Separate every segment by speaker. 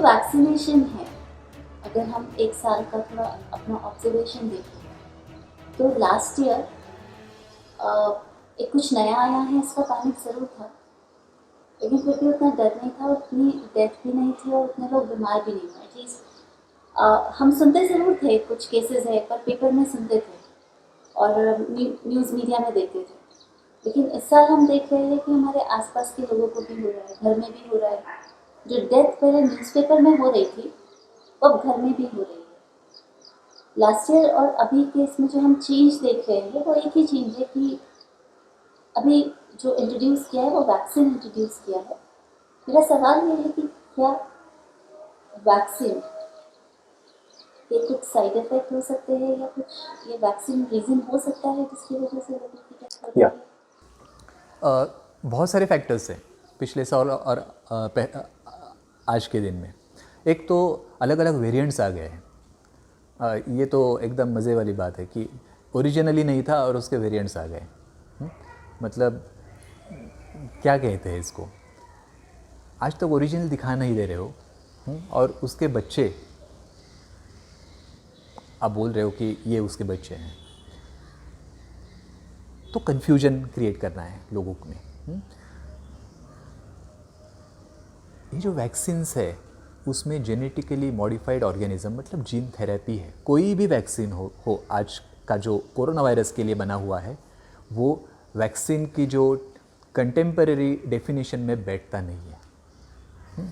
Speaker 1: Vaccination है, अगर हम एक साल का थोड़ा अपना ऑब्जर्वेशन देखें तो लास्ट ईयर एक कुछ नया आया है, इसका पैनिक ज़रूर था, लेकिन फिर भी उतना डर नहीं था, उतनी डेथ भी नहीं थी और उतने लोग बीमार भी नहीं हुए। एटलीस्ट हम सुनते ज़रूर थे कुछ केसेस है, पर पेपर में सुनते थे और न्यूज़ मीडिया में देखते थे। लेकिन इस साल हम देख रहे हैं कि हमारे आसपास के लोगों को भी हो रहा है, घर में भी हो रहा है। जो डेथ पहले न्यूज़पेपर में हो रही थी, वो अब घर में भी हो रही है। लास्ट ईयर और अभी के इसमें जो हम चेंज देख रहे हैं वो एक ही चेंज है कि अभी जो इंट्रोड्यूस किया है वो वैक्सीन इंट्रोड्यूस किया है। मेरा सवाल ये है कि क्या वैक्सीन के कुछ साइड इफेक्ट हो सकते हैं या कुछ ये वैक्सीन रीज़न हो सकता है जिसकी वजह से लोगों की डेथ हो रही है?
Speaker 2: बहुत सारे फैक्टर्स हैं पिछले साल और आज के दिन में। एक तो अलग अलग वेरिएंट्स आ गए हैं। ये तो एकदम मज़े वाली बात है कि ओरिजिनली नहीं था और उसके वेरिएंट्स आ गए। मतलब क्या कहते हैं इसको, आज तक ओरिजिनल दिखा नहीं दे रहे हो और उसके बच्चे आप बोल रहे हो कि ये उसके बच्चे हैं, तो कन्फ्यूजन क्रिएट करना है लोगों में। ये जो वैक्सीन्स है उसमें जेनेटिकली मॉडिफाइड ऑर्गेनिज्म मतलब जीन थेरेपी है। कोई भी वैक्सीन हो आज का जो कोरोना वायरस के लिए बना हुआ है वो वैक्सीन की जो कंटेम्परेरी डेफिनेशन में बैठता नहीं है।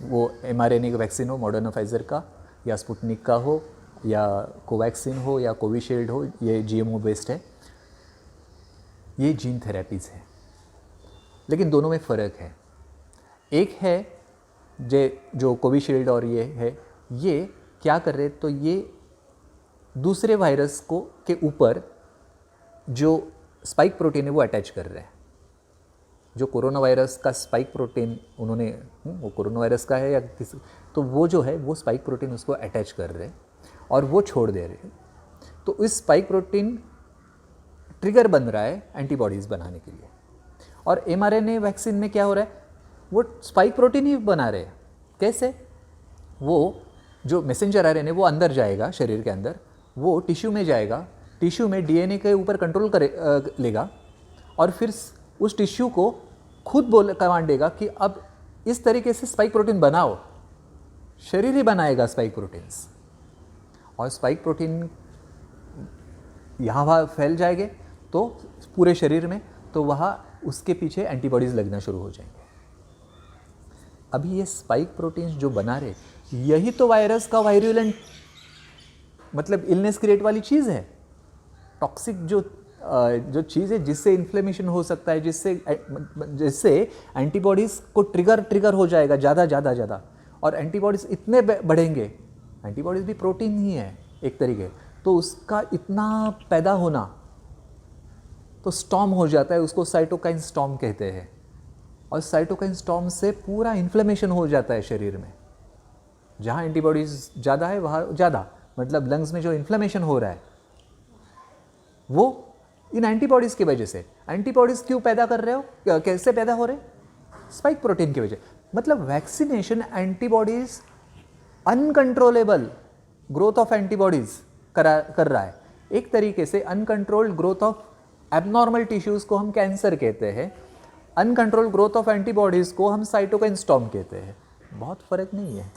Speaker 2: वो mRNA का वैक्सीन हो, मॉडर्ना फाइजर का या स्पुतनिक का हो या कोवैक्सीन हो या कोविशील्ड हो, ये GMO बेस्ड है, ये जीन थेरेपीज़ है। लेकिन दोनों में फ़र्क है। एक है जो कोविशील्ड और ये है, ये क्या कर रहे, तो ये दूसरे वायरस को के ऊपर जो स्पाइक प्रोटीन है वो अटैच कर रहे हैं। जो कोरोना वायरस का स्पाइक प्रोटीन उन्होंने वो कोरोना वायरस का है या किसी, तो वो जो है वो स्पाइक प्रोटीन उसको अटैच कर रहे हैं और वो छोड़ दे रहे हैं। तो इस स्पाइक प्रोटीन ट्रिगर बन रहा है एंटीबॉडीज़ बनाने के लिए। और mRNA वैक्सीन में क्या हो रहा है, वो स्पाइक प्रोटीन ही बना रहे हैं। कैसे? वो जो मैसेंजर RNA वो अंदर जाएगा, शरीर के अंदर, वो टिश्यू में जाएगा, टिश्यू में DNA के ऊपर कंट्रोल लेगा और फिर उस टिश्यू को खुद कमांड देगा कि अब इस तरीके से स्पाइक प्रोटीन बनाओ। शरीर ही बनाएगा स्पाइक प्रोटीन्स, और स्पाइक प्रोटीन यहाँ वहाँ फैल जाएंगे तो पूरे शरीर में, तो वहाँ उसके पीछे एंटीबॉडीज़ लगना शुरू हो जाएंगे। अभी ये स्पाइक प्रोटीन्स जो बना रहे, यही तो वायरस का वायरुलेंट मतलब इलनेस क्रिएट वाली चीज़ है। टॉक्सिक जो चीज़ है जिससे इन्फ्लेमेशन हो सकता है, जिससे एंटीबॉडीज़ को ट्रिगर हो जाएगा ज़्यादा, और एंटीबॉडीज़ इतने बढ़ेंगे। एंटीबॉडीज़ भी प्रोटीन ही है एक तरीके, तो उसका इतना पैदा होना तो स्टॉर्म हो जाता है, उसको साइटोकाइन स्टॉर्म कहते हैं। और साइटोकाइन स्टॉर्म से पूरा इन्फ्लेमेशन हो जाता है शरीर में। जहाँ एंटीबॉडीज़ ज़्यादा है वहाँ ज़्यादा, मतलब लंग्स में जो इन्फ्लेमेशन हो रहा है वो इन एंटीबॉडीज़ की वजह से। एंटीबॉडीज़ क्यों पैदा कर रहे हो, कैसे पैदा हो रहे? स्पाइक प्रोटीन की वजह। मतलब vaccination antibodies uncontrollable growth of antibodies कर रहा है। एक तरीके से uncontrolled growth of abnormal tissues को हम कैंसर कहते हैं, अनकंट्रोल्ड ग्रोथ ऑफ एंटीबॉडीज़ को हम साइटोकाइन स्टॉर्म कहते हैं। बहुत फ़र्क नहीं है।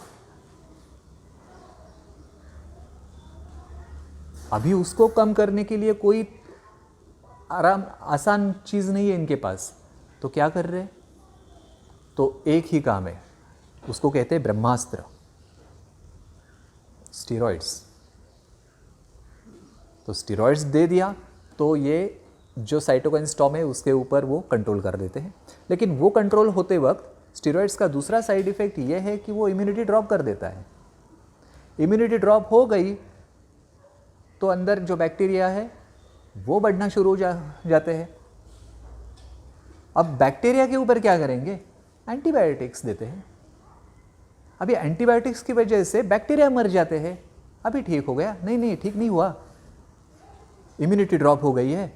Speaker 2: अभी उसको कम करने के लिए कोई आसान चीज़ नहीं है इनके पास, तो क्या कर रहे हैं? तो एक ही काम है, उसको कहते हैं ब्रह्मास्त्र, स्टीरॉइड्स। तो स्टीरॉइड्स दे दिया तो ये जो साइटोकाइन स्टॉर्म है उसके ऊपर वो कंट्रोल कर देते हैं। लेकिन वो कंट्रोल होते वक्त स्टीरॉइड्स का दूसरा साइड इफ़ेक्ट ये है कि वो इम्यूनिटी ड्रॉप कर देता है। इम्यूनिटी ड्रॉप हो गई तो अंदर जो बैक्टीरिया है वो बढ़ना शुरू हो जाते हैं। अब बैक्टीरिया के ऊपर क्या करेंगे? एंटीबायोटिक्स देते हैं। अभी एंटीबायोटिक्स की वजह से बैक्टीरिया मर जाते हैं। अभी ठीक हो गया? नहीं, ठीक नहीं हुआ। इम्यूनिटी ड्रॉप हो गई है,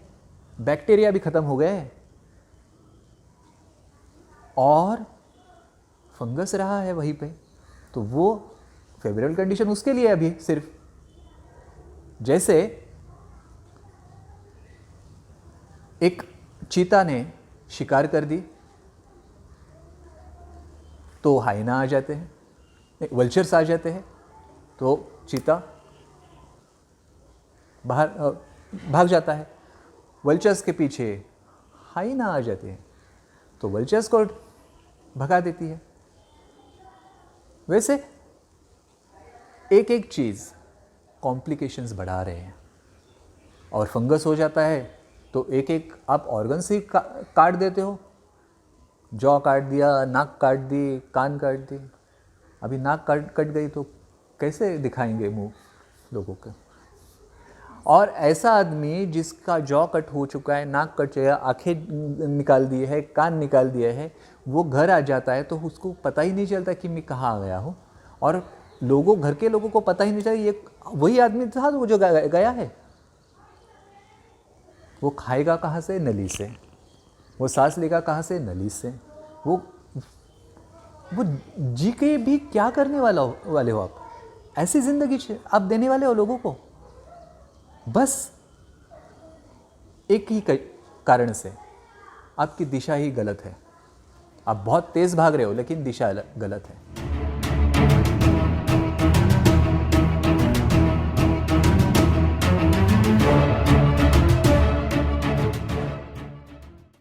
Speaker 2: बैक्टीरिया भी खत्म हो गए और फंगस रहा है वहीं पे, तो वो फेवरेबल कंडीशन उसके लिए अभी सिर्फ। जैसे एक चीता ने शिकार कर दी तो हाइना आ जाते हैं, वल्चर्स आ जाते हैं, तो चीता बाहर भाग जाता है। वल्चर्स के पीछे हाइना आ जाते हैं तो वल्चर्स को भगा देती है। वैसे एक एक चीज़ कॉम्प्लिकेशंस बढ़ा रहे हैं। और फंगस हो जाता है तो एक एक आप ऑर्गन्स ही काट देते हो, जॉ काट दिया, नाक काट दी, कान काट दी। अभी नाक कट गई तो कैसे दिखाएंगे मुंह लोगों को। और ऐसा आदमी जिसका जॉ कट हो चुका है, नाक कट गया, आंखें निकाल दी है, कान निकाल दिया है, वो घर आ जाता है तो उसको पता ही नहीं चलता कि मैं कहाँ आ गया हूँ। और घर के लोगों को पता ही नहीं चला ये वही आदमी था वो जो गया है। वो खाएगा कहाँ से? नली से। वो सांस लेगा कहाँ से? नली से। वो जी के भी क्या करने वाले हो आप? ऐसी जिंदगी आप देने वाले हो लोगों को? बस एक ही कारण से, आपकी दिशा ही गलत है। आप बहुत तेज भाग रहे हो लेकिन दिशा गलत है।